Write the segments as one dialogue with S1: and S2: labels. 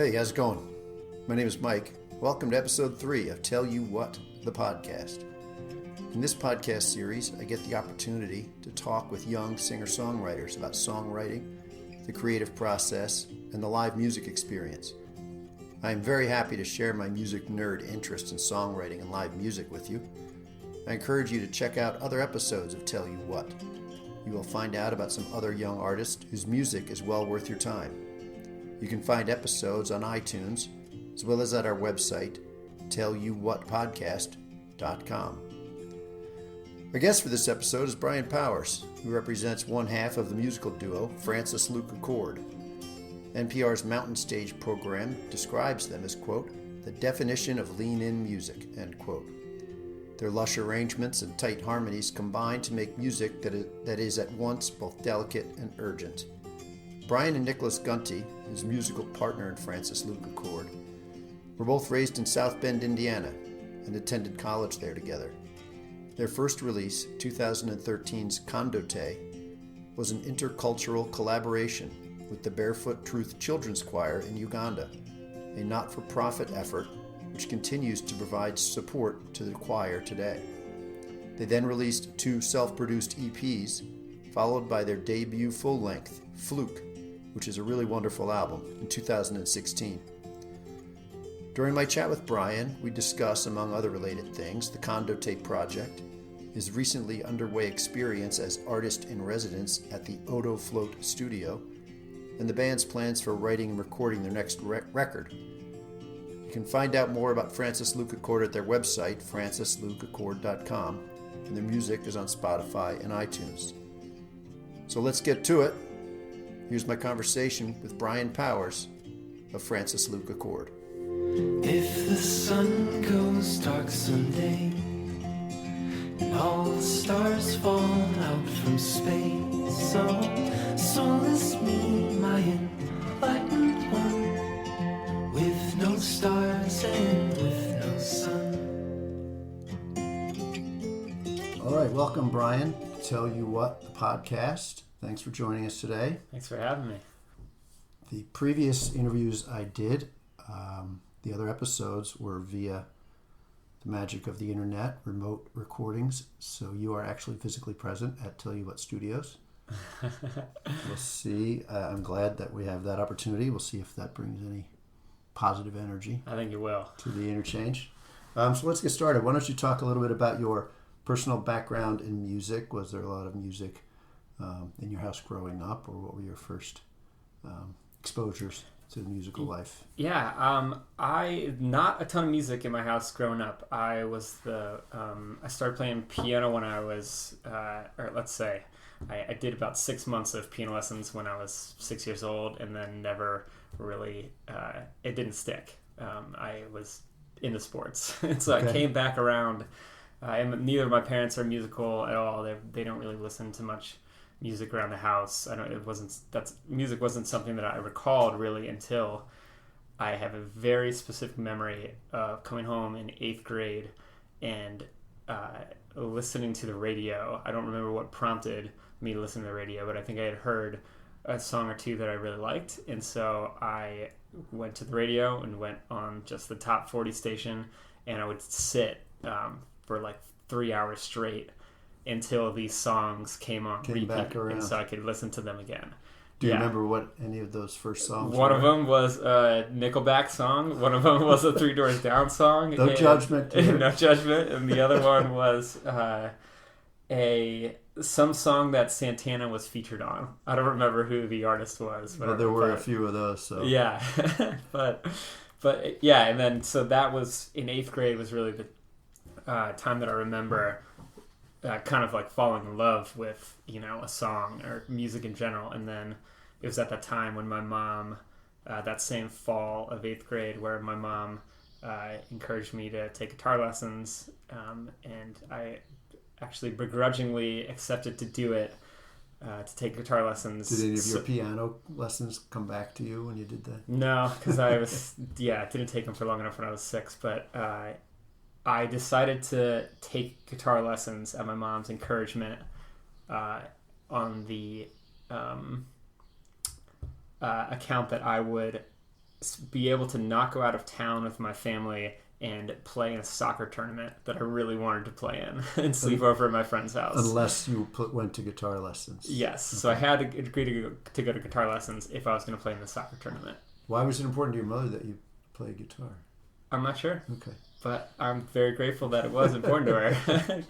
S1: Hey, how's it going? My name is Mike. Welcome to episode 3 of Tell You What, the podcast. In this podcast series, I get the opportunity to talk with young singer-songwriters about songwriting, the creative process, and the live music experience. I am very happy to share my music nerd interest in songwriting and live music with you. I encourage you to check out other episodes of Tell You What. You will find out about some other young artists whose music is well worth your time. You can find episodes on iTunes, as well as at our website, tellyouwhatpodcast.com. Our guest for this episode is Brian Powers, who represents one half of the musical duo Francis Luke Accord. NPR's Mountain Stage program describes them as, quote, the definition of lean-in music, end quote. Their lush arrangements and tight harmonies combine to make music that is at once both delicate and urgent. Brian and Nicholas Gunty, his musical partner in Francis Luke Accord, were both raised in South Bend, Indiana, and attended college there together. Their first release, 2013's Condotte, was an intercultural collaboration with the Barefoot Truth Children's Choir in Uganda, a not-for-profit effort which continues to provide support to the choir today. They then released 2 self-produced EPs, followed by their debut full-length, Fluke, which is a really wonderful album, in 2016. During my chat with Brian, we discuss, among other related things, the Condotte project, his recently underway experience as artist-in-residence at the Odo Float studio, and the band's plans for writing and recording their next record. You can find out more about Francis Luke Accord at their website, francislukeaccord.com, and their music is on Spotify and iTunes. So let's get to it. Here's my conversation with Brian Powers of Francis Luke Accord.
S2: If the sun goes dark someday and all the stars fall out from space, solace me, my enlightened one, with no stars and with no sun.
S1: All right, welcome, Brian. Tell You What, the podcast. Thanks for joining us today.
S3: Thanks for having me.
S1: The previous interviews I did, the other episodes were via the magic of the internet, remote recordings. So you are actually physically present at Tell You What Studios. We'll see. I'm glad that we have that opportunity. We'll see if that brings any positive energy.
S3: I think it will.
S1: To the interchange. So let's get started. Why don't you talk a little bit about your personal background in music? Was there a lot of music in your house growing up, or what were your first exposures to the musical life?
S3: Yeah, I not a ton of music in my house growing up. I started playing piano when I was, or let's say, I did about 6 months of piano lessons when I was 6 years old, and then never really, it didn't stick. I was into sports, and so okay. I came back around. And neither of my parents are musical at all. They don't really listen to much music around the house. Music wasn't something that I recalled really until I have a very specific memory of coming home in 8th grade and listening to the radio. I don't remember what prompted me to listen to the radio, but I think I had heard a song or two that I really liked, and so I went to the radio and went on just the top 40 station, and I would sit for like 3 hours straight until these songs came on repeat, back around, and so I could listen to them again.
S1: Do you remember what any of those first songs
S3: One
S1: were?
S3: of them was a Nickelback song. One of them was a 3 Doors Down song.
S1: No judgment.
S3: No judgment. And the other one was some song that Santana was featured on. I don't remember who the artist was.
S1: But there were a few of those. So
S3: yeah, but yeah, and then so that was in 8th grade was really the time that I remember kind of like falling in love with, a song or music in general. And then it was at that time when my mom, that same fall of 8th grade, where my mom encouraged me to take guitar lessons. And I actually begrudgingly accepted to do it, to take guitar lessons.
S1: Did any of your piano lessons come back to you when you did that?
S3: No, because I didn't take them for long enough when I was 6, but I decided to take guitar lessons at my mom's encouragement on the account that I would be able to not go out of town with my family and play in a soccer tournament that I really wanted to play in and sleep over at my friend's house.
S1: Unless you went to guitar lessons.
S3: Yes.
S1: Okay.
S3: So I had to agree to go to guitar lessons if I was going to play in the soccer tournament.
S1: Why was it important to your mother that you play guitar?
S3: I'm not sure.
S1: Okay.
S3: But I'm very grateful that it was important to her.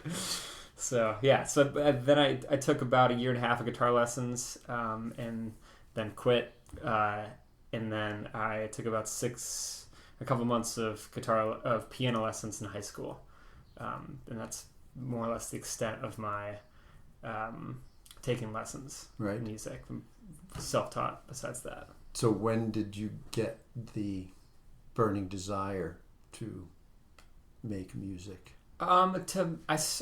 S3: So, yeah. So then I took about a year and a half of guitar lessons and then quit. And then I took about a couple months of piano lessons in high school. And that's more or less the extent of my taking lessons in music. I'm self-taught besides that.
S1: So when did you get the burning desire to make music?
S3: I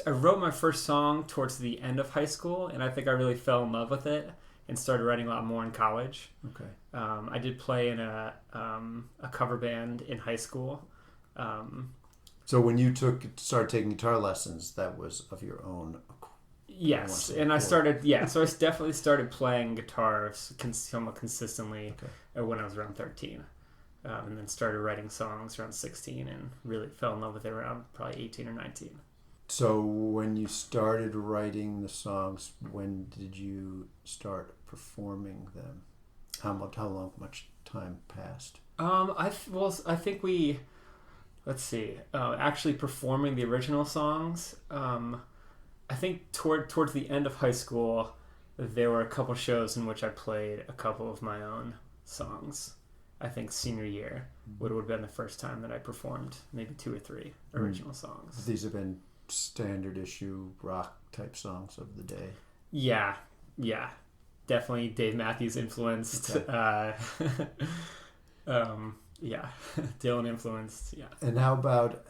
S3: wrote my first song towards the end of high school, and I think I really fell in love with it and started writing a lot more in college.
S1: Okay.
S3: I did play in a cover band in high school.
S1: So when you started taking guitar lessons, that was of your own.
S3: Yes, and I started. Yeah, so I definitely started playing guitar somewhat consistently when I was around 13. And then started writing songs around 16 and really fell in love with it around probably 18 or 19.
S1: So when you started writing the songs, when did you start performing them? How much time passed?
S3: I think we, let's see, actually performing the original songs. I think towards the end of high school, there were a couple shows in which I played a couple of my own songs. I think senior year would have been the first time that I performed maybe 2 or 3 original songs.
S1: These have been standard issue rock type songs of the day.
S3: Yeah. Definitely Dave Matthews influenced.
S1: Okay.
S3: Yeah. Dylan influenced. Yeah.
S1: And how about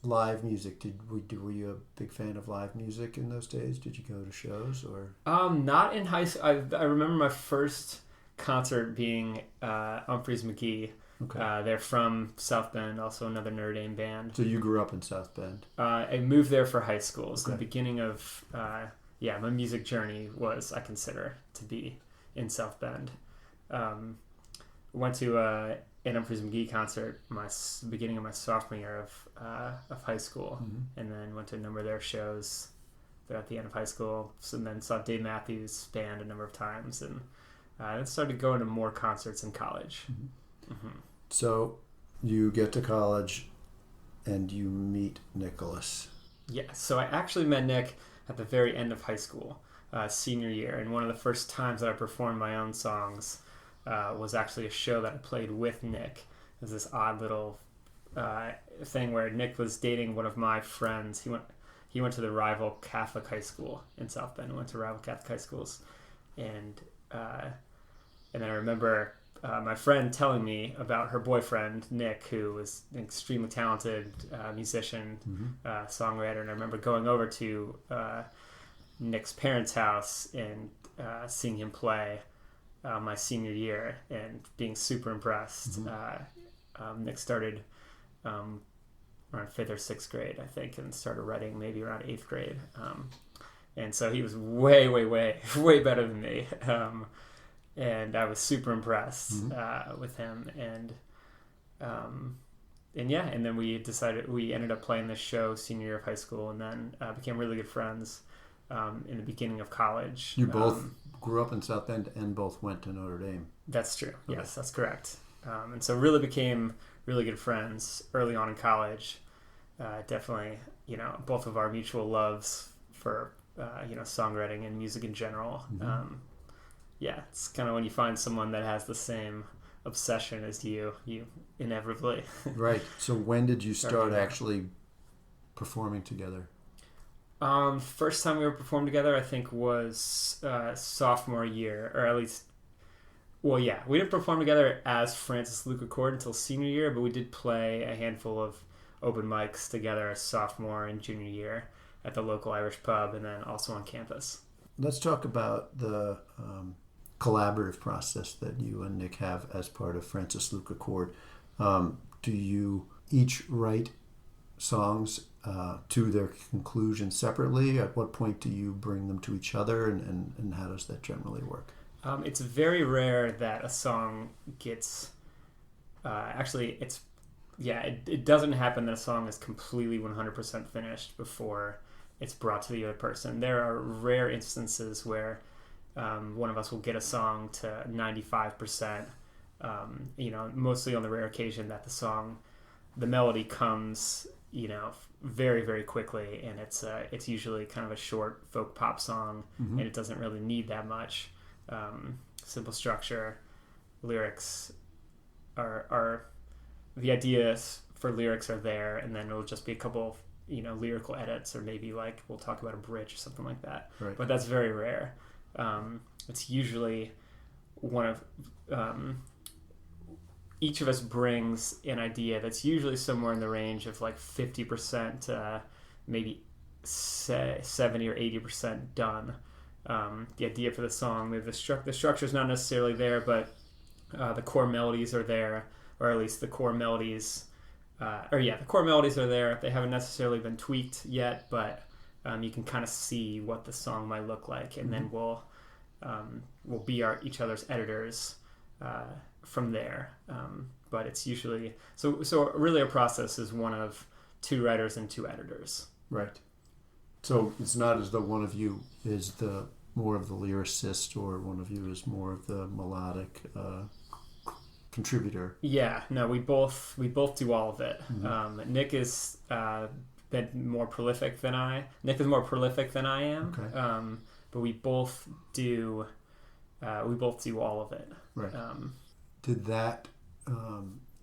S1: live music? Were you a big fan of live music in those days? Did you go to shows or?
S3: Not in high school. I remember my first concert being Humphreys McGee.
S1: Okay.
S3: They're from South Bend, also another Notre Dame band.
S1: So you grew up in South Bend?
S3: I moved there for high school. So the beginning of my music journey was, I consider, to be in South Bend. Went to an Humphreys McGee concert beginning of my sophomore year of high school, and then went to a number of their shows throughout the end of high school. And then saw Dave Matthews Band a number of times, and then started going to more concerts in college.
S1: So you get to college and you meet Nicholas.
S3: Yeah, so I actually met Nick at the very end of high school, senior year, and one of the first times that I performed my own songs was actually a show that I played with Nick. It was this odd little thing where Nick was dating one of my friends. He went to the rival Catholic high school in South Bend. Went to rival Catholic high schools, and then I remember my friend telling me about her boyfriend Nick, who was an extremely talented musician, songwriter. And I remember going over to Nick's parents' house and seeing him play my senior year and being super impressed. Nick started around 5th or 6th grade, I think, and started writing maybe around 8th grade. And so he was way, way, way, way better than me. And I was super impressed with him. And then we ended up playing this show senior year of high school, and then became really good friends in the beginning of college.
S1: You both grew up in South Bend and both went to Notre Dame.
S3: That's true.
S1: Okay.
S3: Yes, that's correct. And so really became really good friends early on in college. Definitely, both of our mutual loves for, songwriting and music in general. It's kind of when you find someone that has the same obsession as you inevitably.
S1: Right. So when did you start actually performing together?
S3: First time we ever performed together, I think, was sophomore year, or at least, we didn't perform together as Francis Luke Accord until senior year, but we did play a handful of open mics together as sophomore and junior year at the local Irish pub, and then also on campus.
S1: Let's talk about the collaborative process that you and Nick have as part of Francis Luke Accord. Do you each write songs to their conclusion separately? At what point do you bring them to each other, and how does that generally work?
S3: It's very rare that a song gets actually, it doesn't happen that a song is completely 100% finished before it's brought to the other person. There are rare instances where one of us will get a song to 95%, mostly on the rare occasion that the melody comes, very, very quickly, and it's usually kind of a short folk pop song, and it doesn't really need that much. Simple structure, lyrics are the ideas for lyrics are there, and then it'll just be a couple of, lyrical edits, or maybe like we'll talk about a bridge or something like that.
S1: Right.
S3: But that's very rare. It's usually one of each of us brings an idea that's usually somewhere in the range of like 50% to maybe 70 or 80% done. The idea for the song, maybe the structure is not necessarily there, but the core melodies are there, or at least the core melodies are there. They haven't necessarily been tweaked yet, but you can kind of see what the song might look like, and then we'll be each other's editors from there. But it's usually so really a process is one of two writers and two editors.
S1: Right. So it's not as though one of you is the more of the lyricist, or one of you is more of the melodic contributor.
S3: Yeah, no, we both do all of it. Nick is been more prolific than I. Nick is more prolific than I am.
S1: Okay.
S3: But we both do all of it.
S1: Right. Did that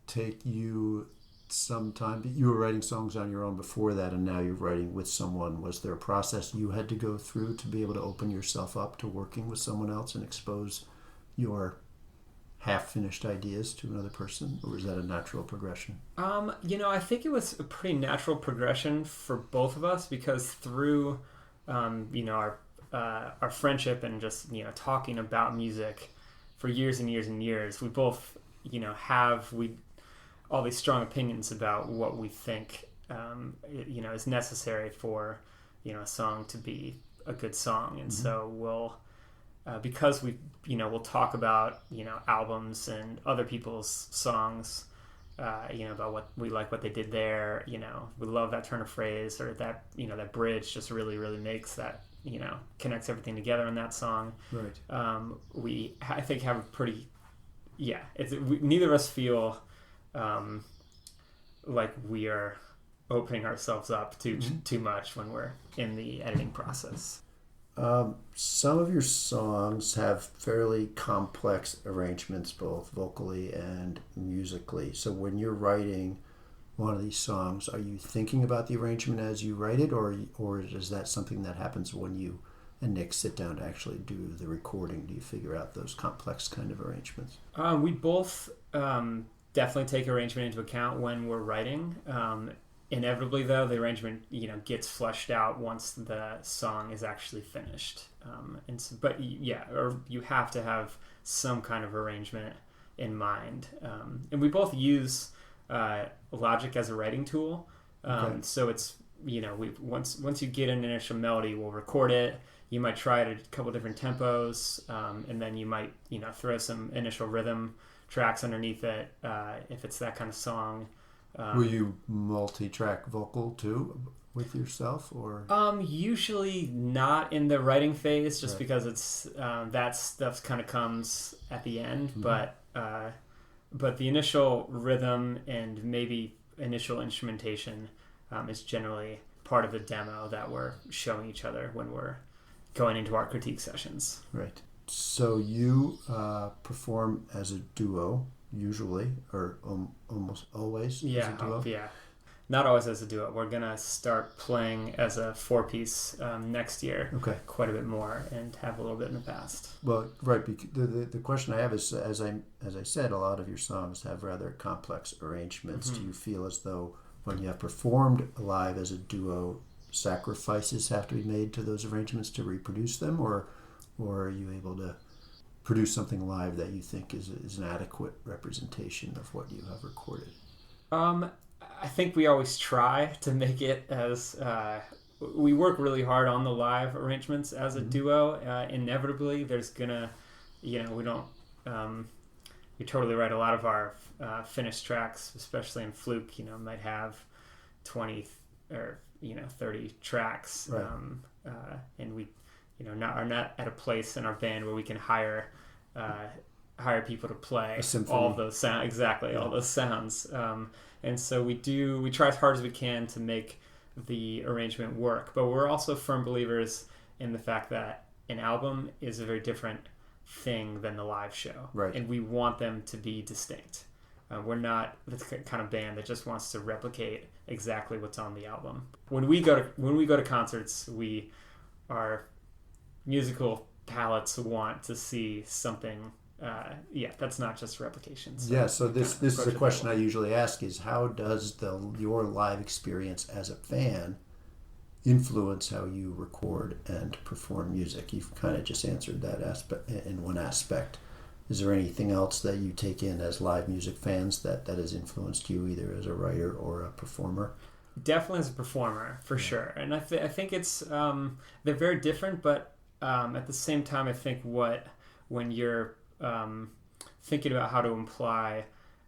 S1: take you some time? You were writing songs on your own before that, and now you're writing with someone. Was there a process you had to go through to be able to open yourself up to working with someone else and expose your half-finished ideas to another person, or was that a natural progression?
S3: I think it was a pretty natural progression for both of us, because through our friendship and just talking about music for years and years and years, we both have all these strong opinions about what we think is necessary for a song to be a good song. And so we'll because we'll talk about albums and other people's songs, about what we like, what they did there. We love that turn of phrase, or that that bridge just really, really makes that connects everything together in that song.
S1: Right.
S3: I think have a pretty neither of us feel like we are opening ourselves up too much when we're in the editing process.
S1: Some of your songs have fairly complex arrangements, both vocally and musically. So when you're writing one of these songs, are you thinking about the arrangement as you write it, or is that something that happens when you and Nick sit down to actually do the recording? Do you figure out those complex kind of arrangements?
S3: We both definitely take arrangement into account when we're writing. Inevitably, though, the arrangement gets fleshed out once the song is actually finished. But you have to have some kind of arrangement in mind. And we both use Logic as a writing tool.
S1: Okay.
S3: So it's once you get an initial melody, we'll record it. You might try it at a couple different tempos, and then you might throw some initial rhythm tracks underneath it if it's that kind of song.
S1: Will you multi-track vocal too with yourself, or?
S3: Usually not in the writing phase, just
S1: Right.
S3: because it's that stuff kind of comes at the end.
S1: Mm-hmm.
S3: But the initial rhythm and maybe initial instrumentation is generally part of the demo that we're showing each other when we're going into our critique sessions.
S1: Right. So you perform as a duo, usually, or almost always as a duo?
S3: Yeah. Not always as a duo. We're going to start playing as a four-piece next year.
S1: Okay.
S3: Quite a bit more, and have a little bit in the past.
S1: Well, right. The question I have is, as I said, a lot of your songs have rather complex arrangements.
S3: Mm-hmm.
S1: Do you feel as though when you have performed live as a duo, sacrifices have to be made to those arrangements to reproduce them, or are you able to produce something live that you think is an adequate representation of what you have recorded?
S3: I think we always try to make it as we work really hard on the live arrangements as a duo. Inevitably, there's gonna, we don't you're totally right. A lot of our finished tracks, especially in Fluke, might have 20 or 30 tracks,
S1: Right.
S3: and we are not at a place in our band where we can hire people to play all of those sounds. Exactly, all those sounds. And so we try as hard as we can to make the arrangement work, but we're also firm believers in the fact that an album is a very different thing than the live show,
S1: right?
S3: And we want them to be distinct. We're not the kind of band that just wants to replicate exactly what's on the album. When we go to concerts, our musical palates want to see something. That's not just replication.
S1: So this is a question I usually ask: is how does your live experience as a fan influence how you record and perform music? You've kind of just answered that aspect in one aspect. Is there anything else that you take in as live music fans that has influenced you, either as a writer or a performer?
S3: Definitely as a performer, for sure. And I think it's they're very different, but at the same time, I think when you're thinking about how to imply,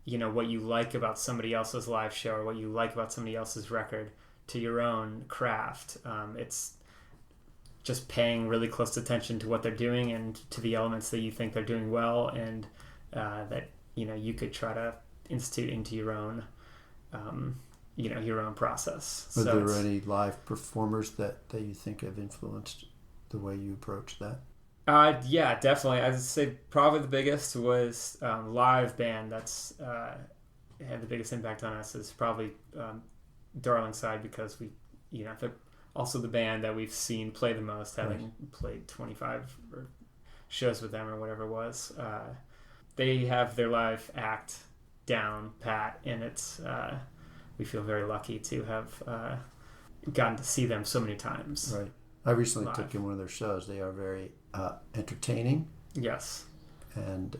S3: what you like about somebody else's live show or what you like about somebody else's record to your own craft, it's just paying really close attention to what they're doing and to the elements that you think they're doing well, and that you could try to institute into your own your own process.
S1: Are there any live performers that you think have influenced the way you approach that?
S3: Yeah, definitely. I would say probably the biggest was live band that's had the biggest impact on us is probably Darling Side, because they're also the band that we've seen play the most, having played 25 shows with them or whatever it was. They have their live act down pat, and it's we feel very lucky to have gotten to see them so many times.
S1: Right. I recently
S3: live.
S1: took in one of their shows. They are very entertaining.
S3: Yes.
S1: And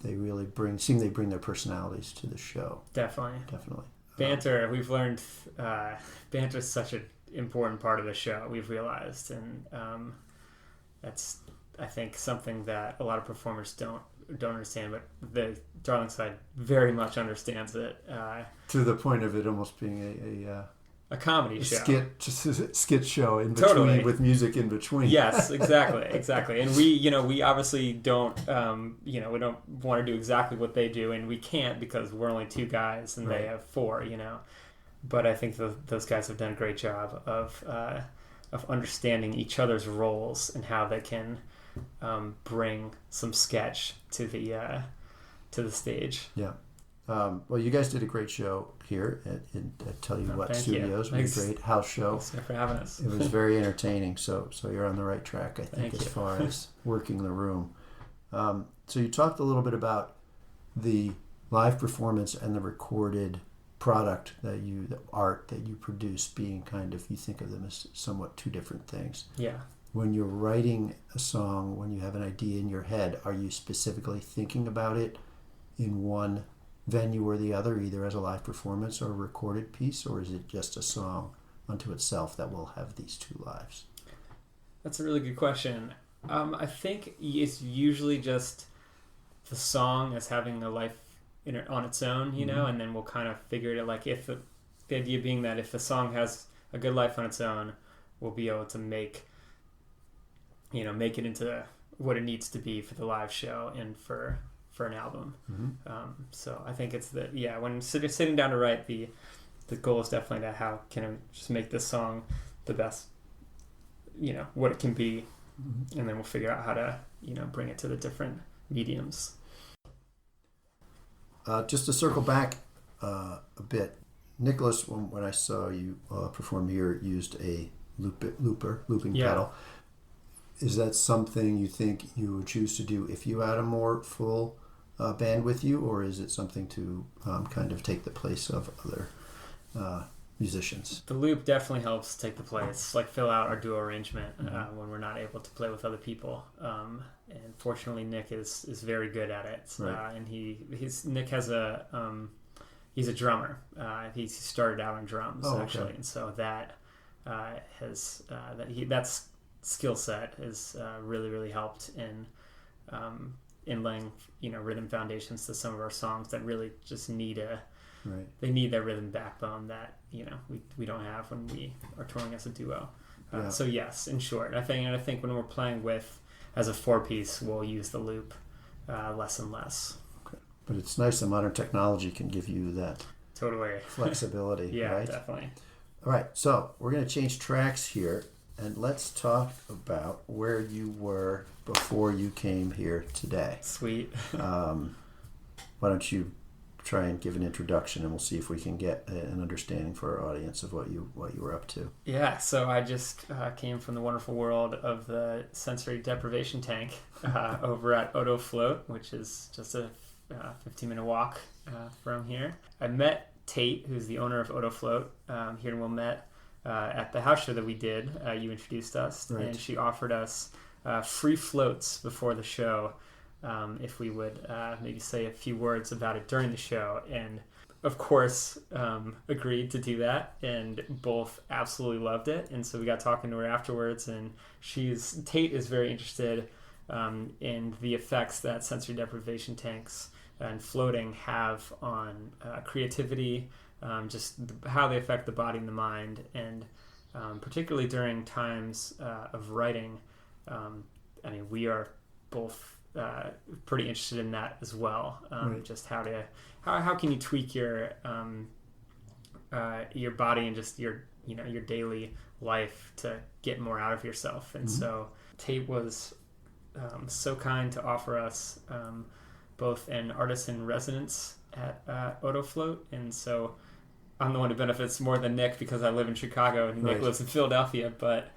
S1: they really bring their personalities to the show.
S3: Definitely.
S1: Banter.
S3: We've learned banter is such an important part of the show, we've realized, and that's, I think, something that a lot of performers don't understand, but the Darling Side very much understands it.
S1: To the point of it almost being
S3: a comedy show.
S1: Skit show in between,
S3: totally.
S1: With music in between.
S3: Yes, exactly. And we obviously don't, we don't want to do exactly what they do, and we can't because we're only two guys and
S1: Right.
S3: they have four, But I think those guys have done a great job of understanding each other's roles and how they can bring some sketch to the stage.
S1: Yeah. Well, you guys did a great show here at Tell You What Studios. It was a great house show.
S3: Thanks for having us.
S1: It was very entertaining. So you're on the right track, I think,
S3: Thank
S1: as
S3: you.
S1: far as working the room. So you talked a little bit about the live performance and the recorded product the art that you produce being kind of, you think of them as somewhat two different things.
S3: Yeah.
S1: When you're writing a song, when you have an idea in your head, are you specifically thinking about it in one venue or the other, either as a live performance or a recorded piece, or is it just a song unto itself that will have these two lives?
S3: That's a really good question. I think it's usually just the song as having a life on its own, and then we'll kind of figure it out. Like if the idea being that if the song has a good life on its own, we'll be able to make it into what it needs to be for the live show and for an album.
S1: Mm-hmm.
S3: So I think it's when sitting down to write, the goal is definitely to how can I just make this song the best, what it can be,
S1: Mm-hmm.
S3: and then we'll figure out how to bring it to the different mediums.
S1: Just to circle back a bit, Nicholas, when I saw you perform here, used a looping pedal. Is that something you think you would choose to do if you had a more full band with you, or is it something to kind of take the place of other musicians?
S3: The loop definitely helps take the place, like fill out our duo arrangement when we're not able to play with other people. And fortunately, Nick is very good at it.
S1: Right.
S3: And Nick has he's a drummer. He started out on drums actually, and so that that skill set has really helped in in laying, rhythm foundations to some of our songs that really just need
S1: Right.
S3: they need that rhythm backbone that we don't have when we are touring as a duo.
S1: Yeah.
S3: So yes, in short, I think when we're playing with as a 4-piece, we'll use the loop less and less.
S1: Okay. But it's nice that modern technology can give you that
S3: Totally
S1: flexibility.
S3: yeah,
S1: right?
S3: definitely.
S1: All right, so we're going to change tracks here, and let's talk about where you were before you came here today.
S3: Sweet.
S1: Why don't you try and give an introduction, and we'll see if we can get an understanding for our audience of what you were up to.
S3: Yeah, so I just came from the wonderful world of the sensory deprivation tank over at Odo Float, which is just a 15-minute walk from here. I met Tate, who's the owner of Odo Float, here in Wilmette, at the house show that we did. You introduced us,
S1: Right.
S3: and she offered us free floats before the show if we would maybe say a few words about it during the show. And of course, agreed to do that, and both absolutely loved it. And so we got talking to her afterwards, and Tate is very interested in the effects that sensory deprivation tanks and floating have on creativity, just how they affect the body and the mind, and particularly during times of writing. We are both pretty interested in that as well.
S1: Right.
S3: Just how can you tweak your body and just your daily life to get more out of yourself. And so Tate was so kind to offer us both an artist in residence at Odo Float, and so I'm the one who benefits more than Nick because I live in Chicago and Nick
S1: Right.
S3: lives in Philadelphia. But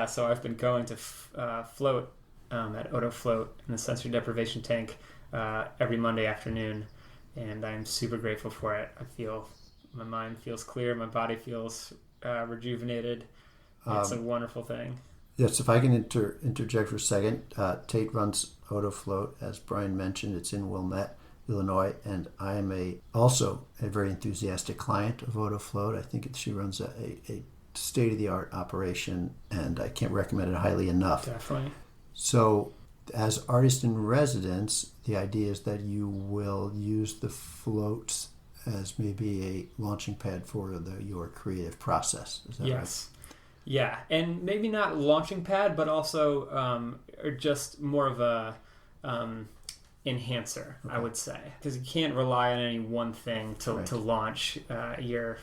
S3: so I've been going to float at Odo Float in the sensory deprivation tank every Monday afternoon, and I'm super grateful for it. I feel my mind feels clear, my body feels rejuvenated. It's a wonderful thing.
S1: Yes, if I can interject for a second. Tate runs Odo Float, as Brian mentioned. It's in Wilmette, Illinois, and I am also a very enthusiastic client of Odo Float. I think she runs a state-of-the-art operation, and I can't recommend it highly enough.
S3: Definitely.
S1: So, as artist in residence, the idea is that you will use the floats as maybe a launching pad for your creative process. Is that
S3: Yes. Yeah, and maybe not launching pad, but also or just more of a enhancer,
S1: Okay.
S3: I would say, because you can't rely on any one thing to
S1: Right.
S3: launch your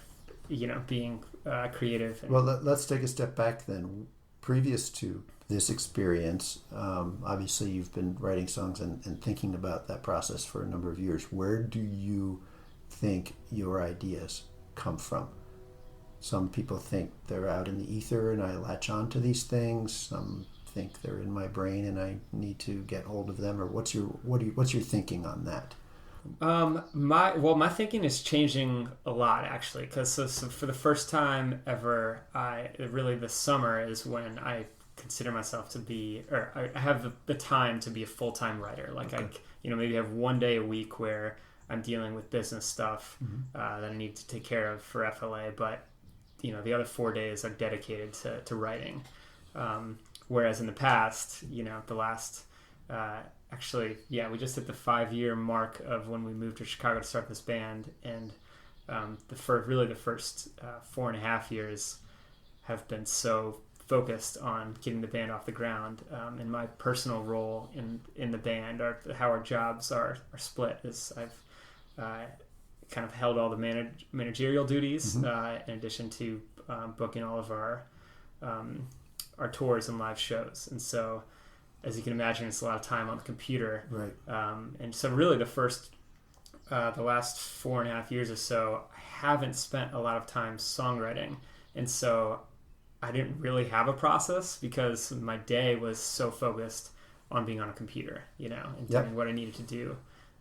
S3: being creative.
S1: Well, let's take a step back then. Previous to this experience, obviously you've been writing songs and thinking about that process for a number of years. Where do you think your ideas come from? Some people think they're out in the ether and I latch on to these things. Some think they're in my brain and I need to get hold of them. Or what's your thinking on that?
S3: My thinking is changing a lot, actually, because so for the first time ever, this summer is when I consider myself to be, or I have the time to be a full-time writer. Like
S1: Okay.
S3: maybe have one day a week where I'm dealing with business stuff that I need to take care of for FLA, but the other 4 days are dedicated to writing. Whereas in the past, the last, we just hit the 5-year mark of when we moved to Chicago to start this band, and the first 4.5 years have been so focused on getting the band off the ground. And my personal role in the band, or how our jobs are split, is I've kind of held all the managerial duties in addition to booking all of our tours and live shows. And so, as you can imagine, it's a lot of time on the computer.
S1: Right.
S3: And so really the last 4.5 years or so, I haven't spent a lot of time songwriting. And so I didn't really have a process because my day was so focused on being on a computer, and doing what I needed to do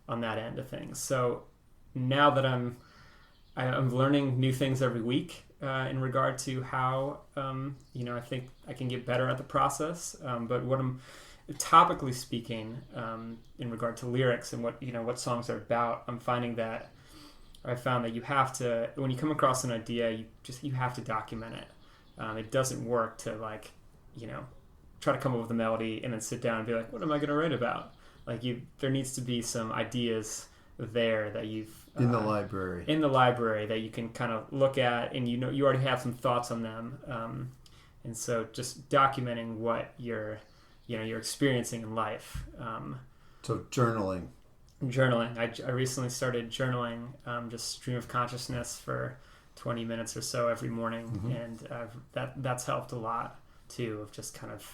S3: on that end of things. So now that I'm learning new things every week in regard to how, I think I can get better at the process. But what I'm topically speaking, in regard to lyrics and what songs are about, I found that you have to, when you come across an idea, you have to document it. It doesn't work to try to come up with a melody and then sit down and be like, what am I going to write about? Like there needs to be some ideas there that you've
S1: in the library.
S3: In the library that you can kind of look at, and you already have some thoughts on them. And so just documenting what you're experiencing in life.
S1: So journaling.
S3: I recently started journaling, just stream of consciousness for 20 minutes or so every morning, and that's helped a lot too, of just kind of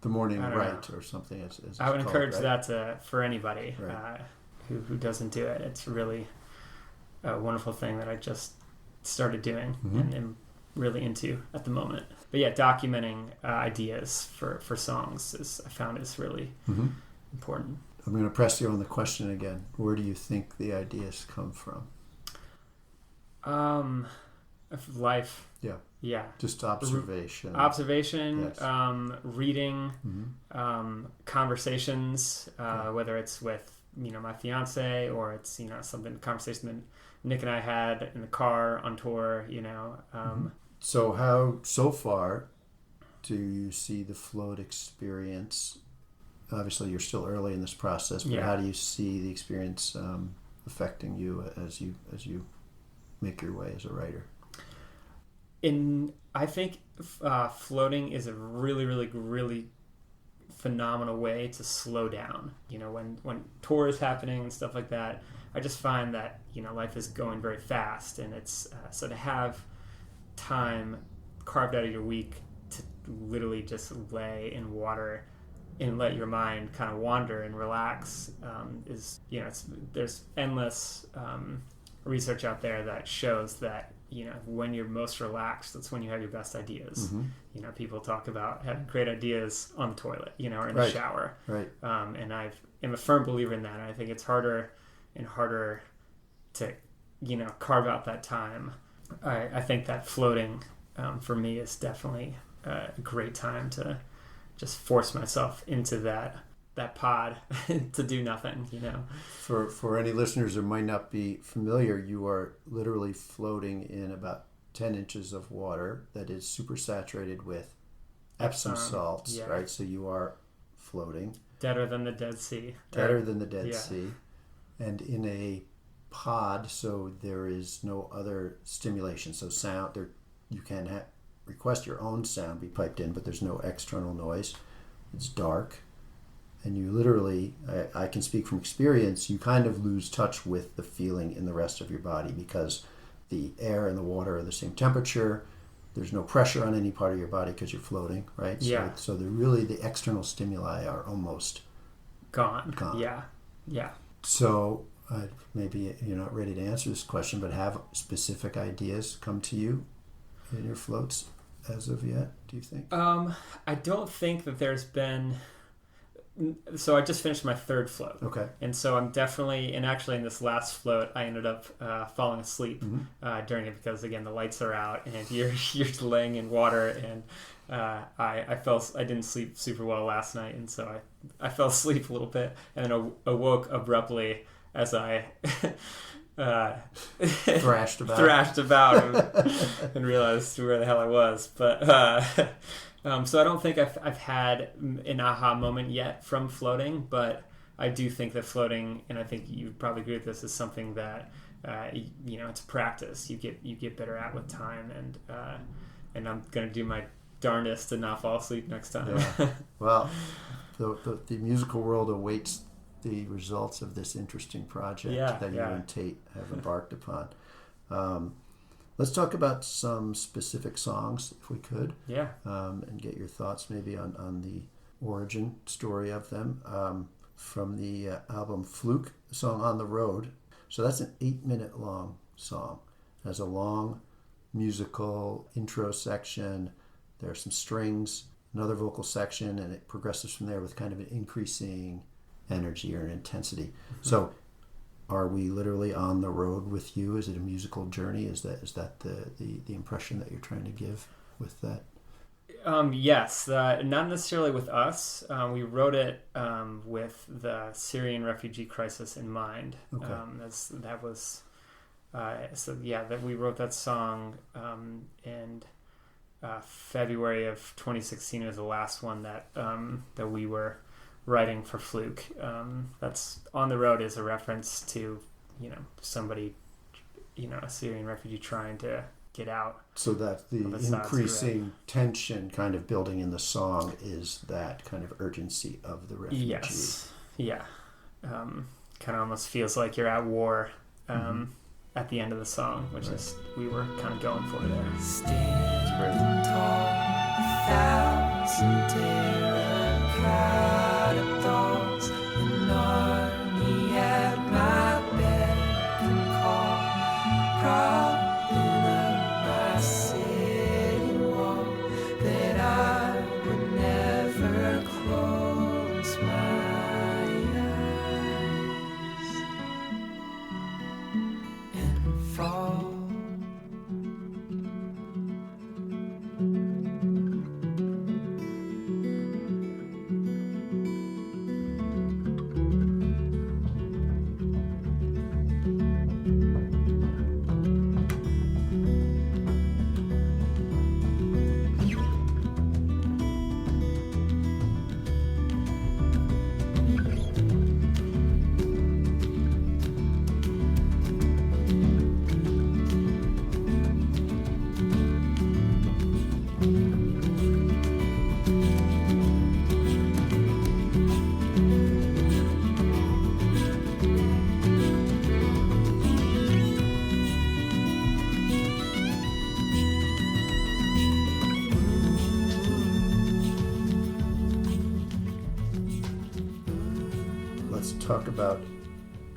S1: the morning rite or something. As
S3: I would encourage
S1: right?
S3: that for anybody who doesn't do it. It's really a wonderful thing that I just started doing and am really into at the moment. But yeah, documenting ideas for songs I found is really important.
S1: I'm going to press you on the question again. Where do you think the ideas come from?
S3: Of life. Yeah.
S1: Just observation.
S3: Yes. Reading, conversations, whether it's with my fiance or it's conversation that Nick and I had in the car on tour.
S1: So how so far do you see the float experience? Obviously, you're still early in this process, but how do you see the experience affecting you as you make your way as a writer?
S3: I think floating is a really, really, really phenomenal way to slow down. When tour is happening and stuff like that, I just find that life is going very fast, and it's so to have time carved out of your week to literally just lay in water and let your mind kind of wander and relax there's endless research out there that shows that when you're most relaxed, that's when you have your best ideas. People talk about having great ideas on the toilet or in the shower, and I am a firm believer in that, and I think it's harder and harder to carve out that time. I think that floating for me is definitely a great time to just force myself into that pod to do nothing,
S1: For any listeners who might not be familiar, you are literally floating in about 10 inches of water that is super saturated with Epsom salts, right? So you are floating.
S3: Deader than the Dead Sea.
S1: Deader than the Dead Sea. And in a pod, so there is no other stimulation. So sound, you can request your own sound be piped in, but there's no external noise. It's dark. And you literally, I can speak from experience, you kind of lose touch with the feeling in the rest of your body because the air and the water are the same temperature. There's no pressure on any part of your body because you're floating, right?
S3: Yeah.
S1: So the external stimuli are almost
S3: gone. Yeah.
S1: So maybe you're not ready to answer this question, but have specific ideas come to you in your floats as of yet, do you think?
S3: I don't think that there's been... So I just finished my third float.
S1: Okay.
S3: And so I'm definitely, and actually in this last float, I ended up falling asleep during it because, again, the lights are out and you're laying in water, and I didn't sleep super well last night, and so I fell asleep a little bit and then awoke abruptly as I
S1: thrashed about
S3: and realized where the hell I was. But so I don't think I've had an aha moment yet from floating, but I do think that floating, and I think you probably agree with this, is something that it's practice. You get better at with time, and I'm gonna do my darndest to not fall asleep next time.
S1: Yeah. Well, the musical world awaits the results of this interesting project that you and Tate have embarked upon. Let's talk about some specific songs, if we could.
S3: Yeah.
S1: And get your thoughts maybe on the origin story of them. From the album Fluke, the song On the Road. So that's an 8-minute long song. It has a long musical intro section. There are some strings, another vocal section, and it progresses from there with kind of an increasing energy or an intensity. Mm-hmm. So are we literally on the road with you? Is it a musical journey? Is that the impression that you're trying to give with that?
S3: Yes, not necessarily with us. We wrote it with the Syrian refugee crisis in mind.
S1: Okay.
S3: That we wrote that song in February of 2016 was the last one that we were writing for Fluke. That's On the Road is a reference to, somebody, a Syrian refugee trying to get out.
S1: So that the increasing tension kind of building in the song is that kind of urgency of the refugee.
S3: Yes. Yeah. Kind of almost feels like you're at war at the end of the song, which is we were kind of going for there.
S2: Stand tall, 1,000 terracotta dolls, an army at my beck and call, propping up my city wall, that I would never close my eyes and fall.
S1: Let's talk about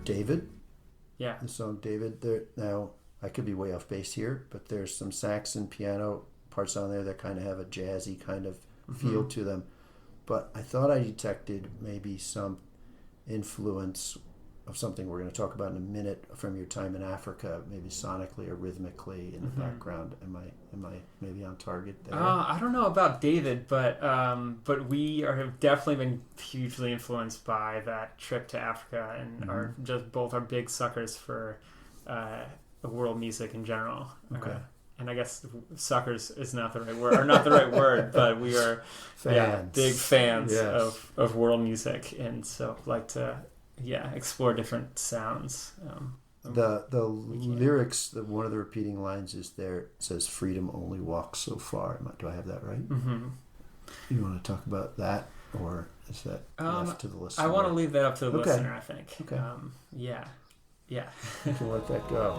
S1: David.
S3: Yeah.
S1: The song David. There now, I could be way off base here, but there's some sax and piano parts on there that kind of have a jazzy kind of feel to them. But I thought I detected maybe some influence of something we're going to talk about in a minute from your time in Africa, maybe sonically or rhythmically in the background. Am I maybe on target there?
S3: I don't know about David, but we have definitely been hugely influenced by that trip to Africa, and are just both are big suckers for world music in general.
S1: Okay.
S3: And I guess suckers is not the right word, or not the right word, but we are big fans of world music, and so like to explore different sounds.
S1: The lyrics, one of the repeating lines is there. It says, "Freedom only walks so far." Do I have that right?
S3: Mm-hmm.
S1: You want to talk about that, or is that left to the listener?
S3: I want to leave that up to the listener, I think.
S1: Okay.
S3: Yeah.
S1: You can let that go.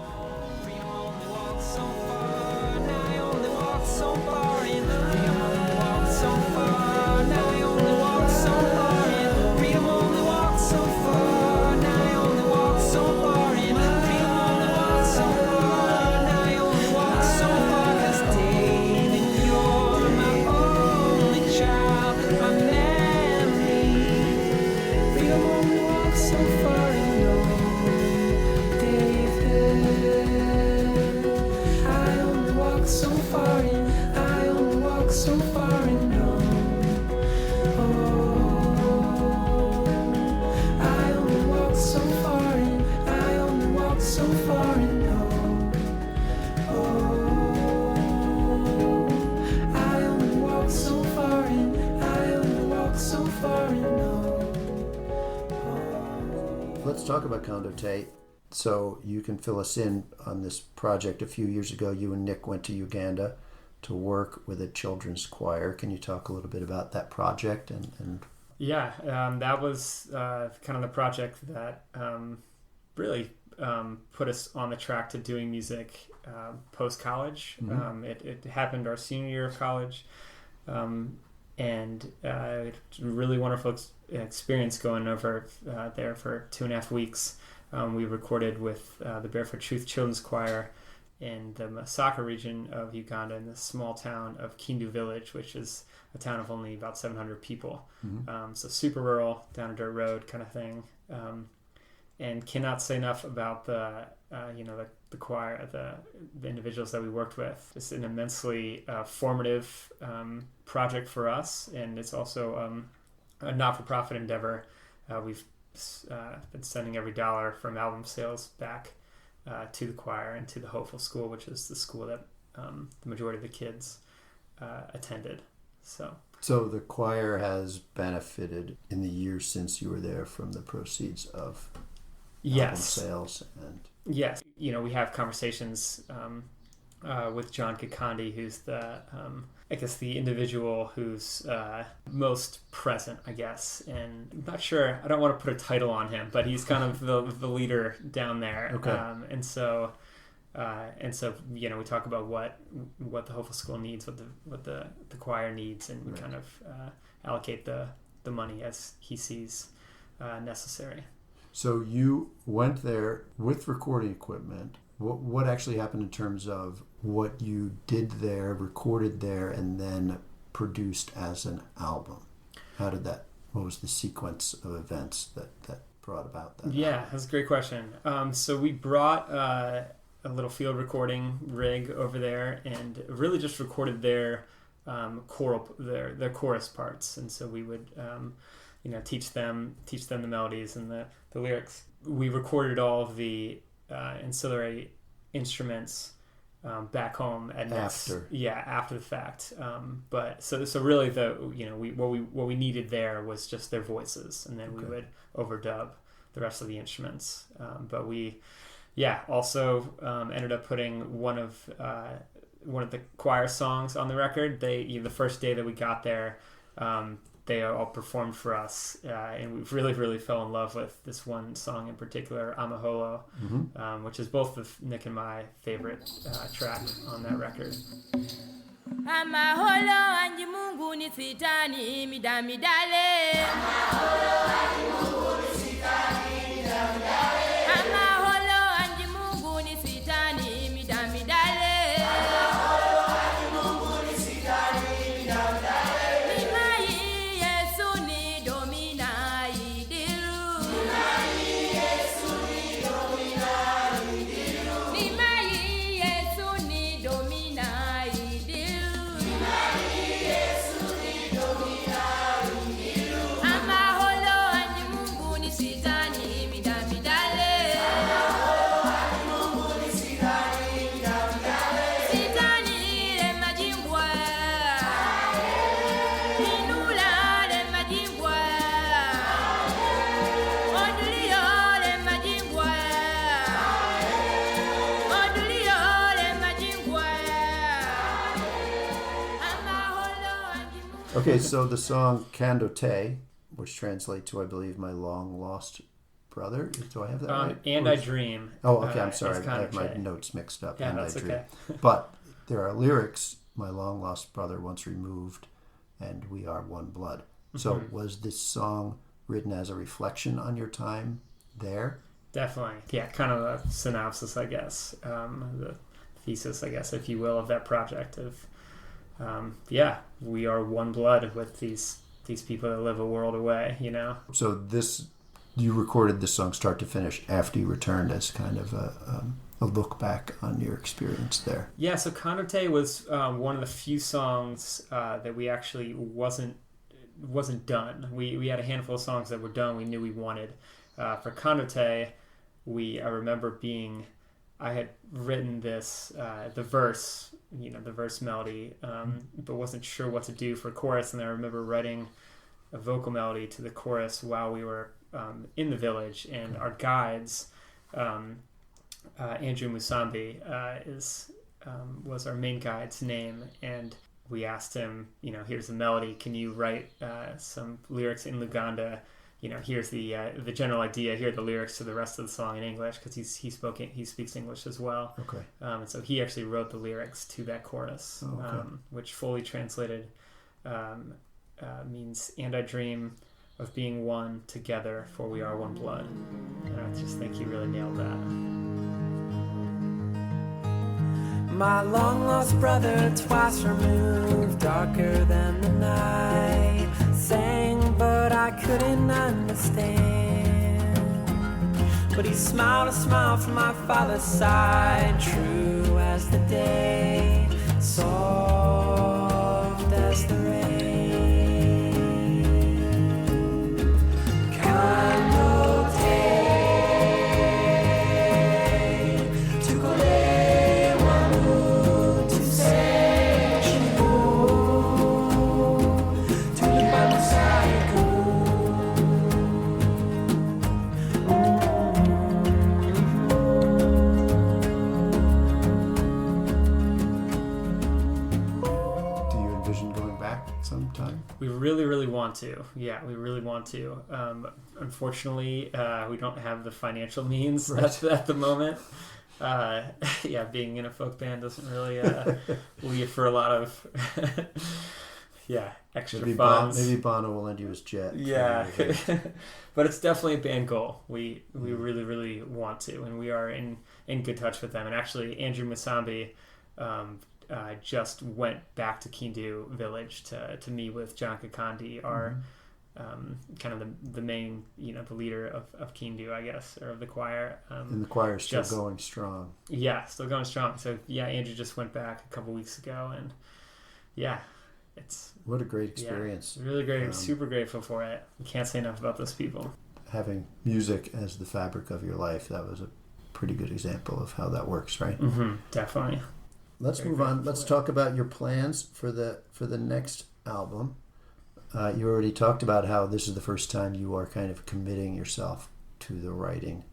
S1: Let's talk about Condotte. So you can fill us in on this project. A few years ago, you and Nick went to Uganda to work with a children's choir. Can you talk a little bit about that project?
S3: Yeah, that was kind of the project that really put us on the track to doing music post-college. It happened our senior year of college, and it's a really wonderful experience going over there for 2.5 weeks. We recorded with the Barefoot Truth Children's Choir in the Masaka region of Uganda, in the small town of Kindu Village, which is a town of only about 700 people. So super rural, down a dirt road kind of thing. And cannot say enough about the choir, the individuals that we worked with. It's an immensely formative project for us, and it's also a not-for-profit endeavor. We've been sending every dollar from album sales back to the choir and to the Hopeful School, which is the school that the majority of the kids attended.
S1: So the choir has benefited in the years since you were there from the proceeds of album sales and
S3: yes. We have conversations with John Kikandi, who's the I guess the individual who's most present, I guess, and I'm not sure. I don't want to put a title on him, but he's kind of the leader down there.
S1: Okay.
S3: And so we talk about what the Hopeful School needs, what the choir needs, and we kind of allocate the money as he sees necessary.
S1: So you went there with recording equipment. What actually happened in terms of what you did there, recorded there, and then produced as an album? How did that? What was the sequence of events that brought about that?
S3: Yeah, that's a great question. So we brought a little field recording rig over there, and really just recorded their their chorus parts, and so we would teach them the melodies and the lyrics. We recorded all of the ancillary instruments back home after the fact. But so really what we needed there was just their voices, and then we would overdub the rest of the instruments. But we also ended up putting one of the choir songs on the record. The first day that we got there, they all performed for us, and we really, really fell in love with this one song in particular, Amaholo, which is both Nick and my favorite track on that record.
S4: Amaholo anji Mungu ni sitani midamidale. Amaholo anji Mungu ni sitani midamidale. Amaholo anji Mungu ni sitani midamidale. Amaholo anji Mungu ni sitani midamidale.
S1: Okay, so the song Candote, which translates to, I believe, my long lost brother. Do I have that right?
S3: And I Dream.
S1: Oh, okay, I'm sorry. I have my notes mixed up.
S3: Yeah,
S1: and
S3: that's
S1: I Dream.
S3: okay.
S1: But there are lyrics, my long lost brother once removed, and we are one blood. So was this song written as a reflection on your time there?
S3: Definitely. Yeah, kind of a synopsis, I guess. The thesis, I guess, if you will, of that project of... we are one blood with these people that live a world away,
S1: So you recorded this song start to finish after you returned as kind of a look back on your experience there.
S3: Yeah, so Candote was one of the few songs that we actually wasn't done. We had a handful of songs that were done we knew we wanted. For Candote, I remember I had written this, the verse melody, but wasn't sure what to do for chorus. And I remember writing a vocal melody to the chorus while we were in the village. And our guides, Andrew Musambi, was our main guide's name. And we asked him, here's the melody. Can you write some lyrics in Uganda? Here's the general idea. Here are the lyrics to the rest of the song in English, because he speaks English as well.
S1: Okay.
S3: And so he actually wrote the lyrics to that chorus, which fully translated means "And I dream of being one together, for we are one blood." And I just think he really nailed that.
S2: My long lost brother, twice removed, darker than the night, sang, but I couldn't understand. But he smiled a smile from my father's side, true as the day, soft as the rain.
S1: sometime?
S3: We really, really want to. Yeah, we really want to. Unfortunately, we don't have the financial means at the moment. Yeah, being in a folk band doesn't really leave for a lot of extra funds.
S1: Maybe Bono will lend you his jet.
S3: Yeah, but it's definitely a band goal. We really, really want to, and we are in good touch with them. And actually, Andrew Musambi just went back to Kindu Village to meet with John Kakandi, our kind of the main, the leader of Kindu, I guess, or of the choir.
S1: And the choir is still going strong.
S3: Yeah, still going strong. So Andrew just went back a couple weeks ago, and
S1: what a great experience.
S3: Really great. I'm super grateful for it. Can't say enough about those people.
S1: Having music as the fabric of your life, that was a pretty good example of how that works, right?
S3: Mm-hmm, definitely.
S1: Let's move on. Let's talk about your plans for the next album. You already talked about how this is the first time you are kind of committing yourself to the writing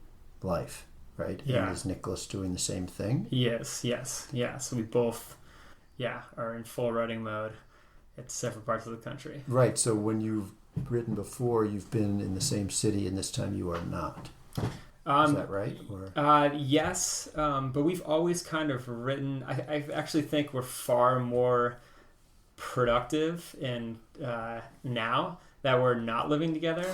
S1: life, right?
S3: Yeah.
S1: And is Nicholas doing the same thing?
S3: Yes. Yeah. So we both, are in full writing mode at separate parts of the country.
S1: Right. So when you've written before, you've been in the same city, and this time you are not. Is that right? Or?
S3: Yes, but we've always kind of written. I actually think we're far more productive now that we're not living together.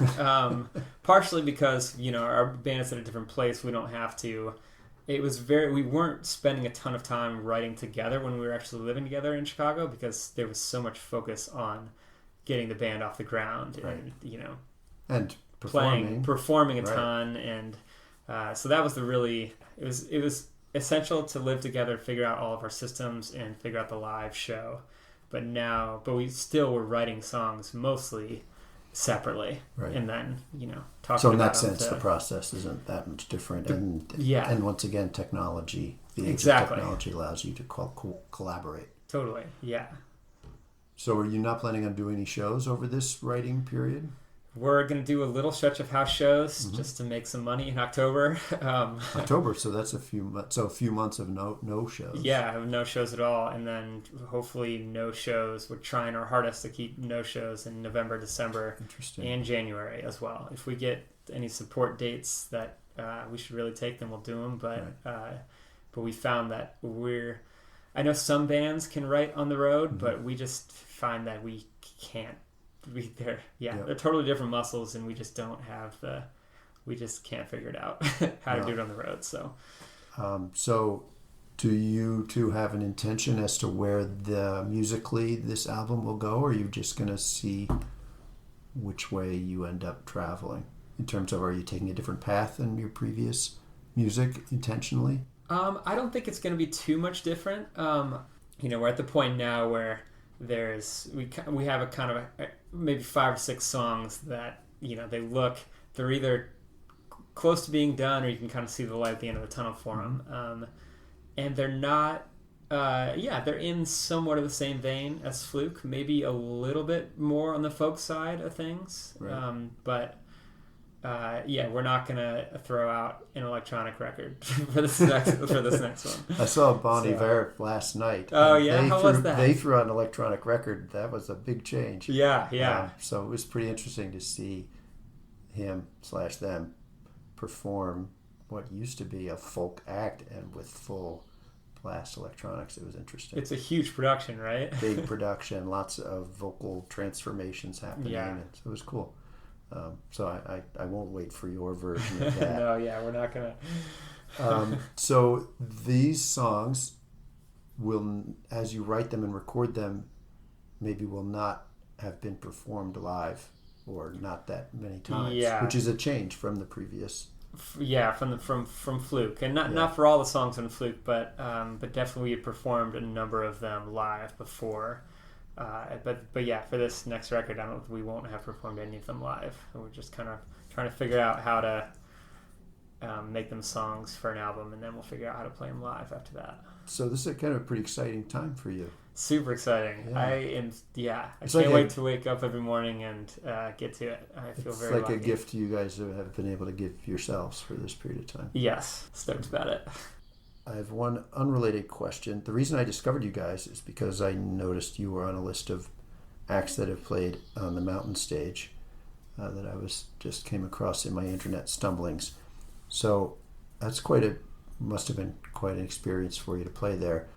S3: Partially because our band is at a different place. We don't have to. We weren't spending a ton of time writing together when we were actually living together in Chicago, because there was so much focus on getting the band off the ground and
S1: and
S3: performing a ton, and so that was it was essential to live together, figure out all of our systems, and figure out the live show. But we still were writing songs mostly separately,
S1: right.
S3: And then talking.
S1: So in that sense, the process isn't that much different, and once again, technology, the age of technology allows you to collaborate.
S3: Totally, yeah.
S1: So are you not planning on doing any shows over this writing period?
S3: We're going to do a little stretch of house shows just to make some money in October.
S1: October, so that's a few months of no shows.
S3: Yeah, no shows at all, and then hopefully no shows. We're trying our hardest to keep no shows in November, December, and January as well. If we get any support dates that we should really take, then we'll do them. But we found that I know some bands can write on the road, but we just find that we can't. They're totally different muscles, and we just don't have we just can't figure it out how to do it on the road. So do you two have an intention as to where musically this album will go, or are you just going to see which way you end up traveling in terms of, are you taking a different path than your previous music intentionally? I don't think it's going to be too much different. We're at the point now where we have a kind of maybe 5 or 6 songs that they're either close to being done, or you can kind of see the light at the end of the tunnel for them, and they're not they're in somewhat of the same vein as Fluke, maybe a little bit more on the folk side of things,
S1: right.
S3: But we're not gonna throw out an electronic record for this next one.
S1: I saw Bon Iver last night.
S3: Oh yeah, how was that?
S1: They threw out an electronic record. That was a big change.
S3: Yeah.
S1: So it was pretty interesting to see him/them perform what used to be a folk act, and with full blast electronics. It was interesting.
S3: It's a huge production, right?
S1: Big production, lots of vocal transformations happening.
S3: Yeah.
S1: And so it was cool. So I won't wait for your version of that.
S3: No, we're not gonna.
S1: So these songs will, as you write them and record them, maybe will not have been performed live, or not that many times.
S3: Yeah.
S1: Which is a change from the previous.
S3: Yeah, from Fluke, and not for all the songs on Fluke, but definitely we had performed a number of them live before. But for this next record, we won't have performed any of them live. We're just kind of trying to figure out how to make them songs for an album, and then we'll figure out how to play them live after that.
S1: So this is kind of a pretty exciting time for you.
S3: Super exciting.
S1: Yeah.
S3: I can't wait to wake up every morning and get to it. I feel very lucky.
S1: It's like a gift you guys have been able to give yourselves for this period of time.
S3: Yes, stoked about it.
S1: I have one unrelated question. The reason I discovered you guys is because I noticed you were on a list of acts that have played on the mountain stage that I just came across in my internet stumblings. So that's must have been quite an experience for you to play there.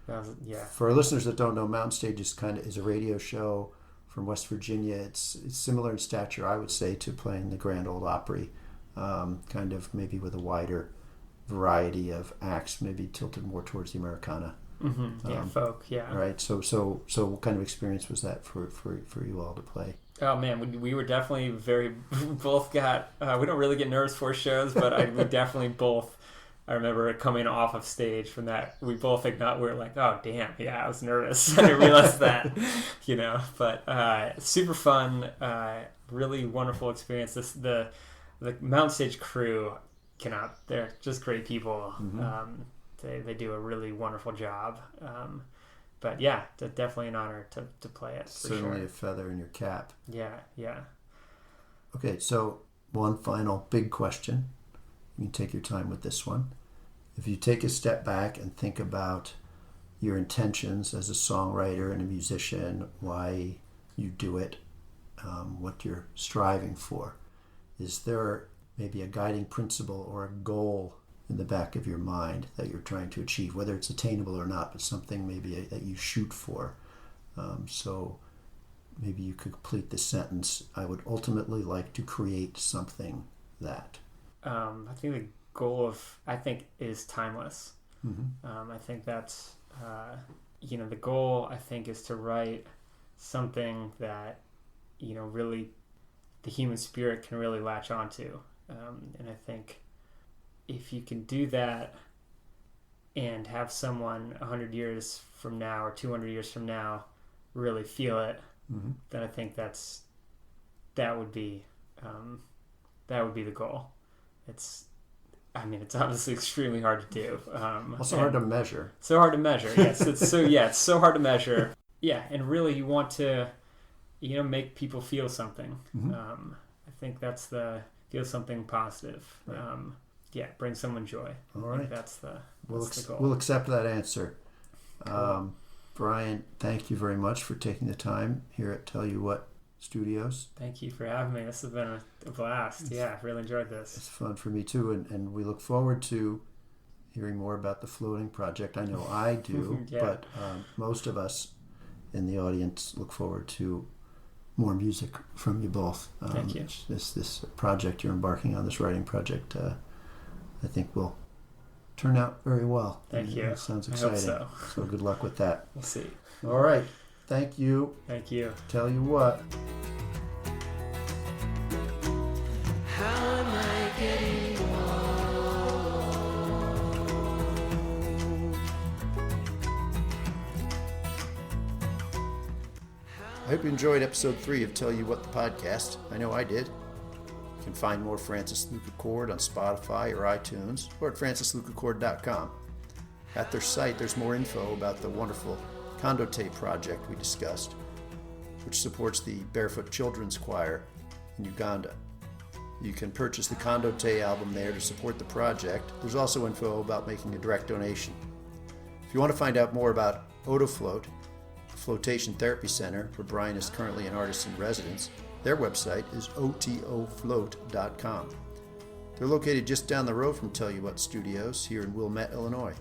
S3: Yeah.
S1: For our listeners that don't know, Mountain Stage is a radio show from West Virginia. It's similar in stature, I would say, to playing the Grand Ole Opry, kind of maybe with a wider variety of acts, maybe tilted more towards the Americana.
S3: Yeah, folk. Yeah.
S1: Right. So what kind of experience was that for you all to play?
S3: Oh man, we were definitely both got. We don't really get nervous for shows, but we definitely both. I remember coming off of stage from that. We both we were like, oh damn, yeah, I was nervous. I didn't realize that, But super fun, really wonderful experience. The Mountain Stage crew they're just great people. They do a really wonderful job. But yeah, definitely an honor to play it.
S1: Certainly a feather in your cap.
S3: Yeah.
S1: Okay, so one final big question. You can take your time with this one. If you take a step back and think about your intentions as a songwriter and a musician, why you do it, what you're striving for, is there maybe a guiding principle or a goal in the back of your mind that you're trying to achieve, whether it's attainable or not, but something maybe that you shoot for? So maybe you could complete this sentence: I would ultimately like to create something that.
S3: I think the goal is timeless. I think that's the goal. I think is to write something that really the human spirit can really latch onto, and I think if you can do that and have someone 100 years from now or 200 years from now really feel it, then I think that would be the goal. It's obviously extremely hard to do.
S1: Also hard to measure.
S3: So hard to measure. Yes, it's so hard to measure. Yeah, and really you want to, make people feel something. I think that's feel something positive. Right. Bring someone joy.
S1: All right.
S3: That's the goal.
S1: We'll accept that answer. Cool. Brian, thank you very much for taking the time here at Tell You What Studios.
S3: Thank you for having me. This has been a blast. I've really enjoyed this.
S1: It's fun for me too, and we look forward to hearing more about the Floating Project. I know I do, but most of us in the audience look forward to more music from you both.
S3: Thank you.
S1: This project you're embarking on, this writing project, I think will turn out very well.
S3: Thank you.
S1: It sounds exciting.
S3: I hope so.
S1: So good luck with that.
S3: We'll see.
S1: All right. Thank you.
S3: Thank you.
S1: Tell You What.
S2: How am I getting
S1: I hope you enjoyed episode 3 of Tell You What, the podcast. I know I did. You can find more Francis Luke Accord on Spotify or iTunes or at francislukeaccord.com. At their site, there's more info about the wonderful Condote project we discussed, which supports the Barefoot Children's Choir in Uganda. You can purchase the Condote album there to support the project. There's also info about making a direct donation. If you want to find out more about Otofloat, a flotation therapy center where Brian is currently an artist in residence, their website is otofloat.com. They're located just down the road from Tell You What Studios here in Wilmette, Illinois.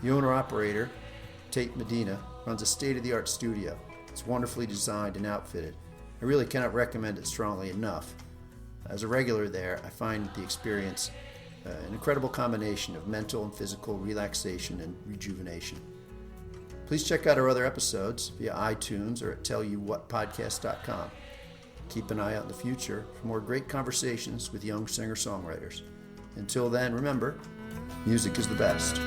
S1: The owner-operator, Tate Medina, runs a state-of-the-art studio. It's wonderfully designed and outfitted. I really cannot recommend it strongly enough. As a regular there, I find the experience an incredible combination of mental and physical relaxation and rejuvenation. Please check out our other episodes via iTunes or at tellyouwhatpodcast.com. Keep an eye out in the future for more great conversations with young singer-songwriters. Until then, remember, music is the best.